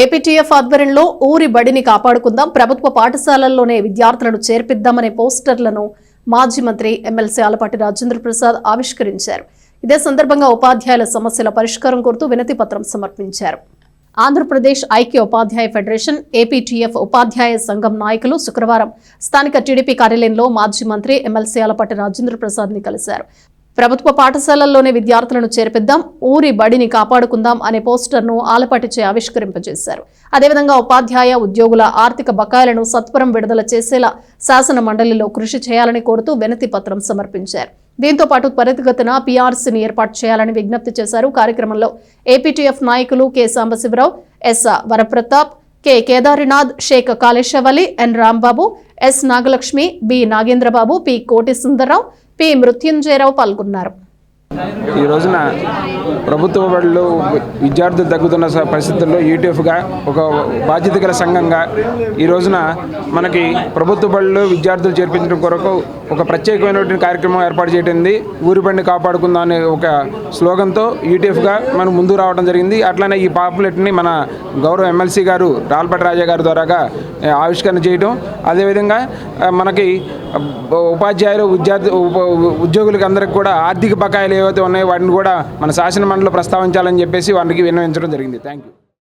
APTF ఆధ్వర్యంలో ఊరి బడిని కాపాడుకుందాం, ప్రభుత్వ పాఠశాలల్లోనే విద్యార్థులను చేర్పిద్దామనే పోస్టర్లను మాజీ మంత్రి ఎమ్మెల్సీ ఆలపాటి రాజేంద్ర ప్రసాద్ ఆవిష్కరించారు. ఇదే సందర్భంగా ఉపాధ్యాయుల సమస్యల పరిష్కారం కోరుతూ వినతి పత్రం సమర్పించారు. ఆంధ్రప్రదేశ్ ఐక్య ఉపాధ్యాయ ఫెడరేషన్ ఏపీటీఎఫ్ ఉపాధ్యాయ సంఘం నాయకులు శుక్రవారం స్థానిక టీడీపీ కార్యాలయంలో మాజీ మంత్రి ఎమ్మెల్సీ ఆలపాటి రాజేంద్ర ప్రసాద్ ని కలిశారు. ప్రభుత్వ పాఠశాలల్లోనే విద్యార్థులను చేర్పిద్దాం, ఊరి బడిని కాపాడుకుందాం అనే పోస్టర్ను ఆలపాటిచే ఆవిష్కరింపజేశారు. అదేవిధంగా ఉపాధ్యాయ ఉద్యోగుల ఆర్థిక బకాయిలను సత్వరం విడుదల చేసేలా శాసన మండలిలో కృషి చేయాలని కోరుతూ వినతి పత్రం సమర్పించారు. దీంతో పాటు త్వరితగతిన పీఆర్సీని ఏర్పాటు చేయాలని విజ్ఞప్తి చేశారు. కార్యక్రమంలో ఏపీటీఎఫ్ నాయకులు K Sambasivarao, S Varaprathap, K Kedarinath, Shaik Kaleshavali, N Rambabu, S Nagalakshmi, B Nagendrababu, P Koti Sundarrao, P Mrityunjaya Rao పాల్గొన్నారు. ఈ రోజున ప్రభుత్వ బడులు విద్యార్థులు తగ్గుతున్న పరిస్థితుల్లో యూటీఎఫ్గా ఒక బాధ్యత గల సంఘంగా ఈ రోజున మనకి ప్రభుత్వ బడులు విద్యార్థులు చేర్పించడం కొరకు ఒక ప్రత్యేకమైనటువంటి కార్యక్రమం ఏర్పాటు చేయడింది. ఊరి బండిని కాపాడుకుందాం అనే ఒక స్లోగన్తో యూటీఎఫ్గా మనం ముందు రావడం జరిగింది. అట్లానే ఈ పాపులెట్ని మన గౌరవ ఎమ్మెల్సీ గారు ఆలపాటి రాజా గారి ద్వారాగా ఆవిష్కరణ చేయడం, అదేవిధంగా మనకి ఉపాధ్యాయులు ఉద్యోగులకి అందరికి కూడా ఆర్థిక బకాయిలు ఏవైతే ఉన్నాయో వాటిని కూడా మన శాసన మండలిలో ప్రస్తావించాలని చెప్పేసి వారికి విన్నవించడం జరిగింది. Thank you.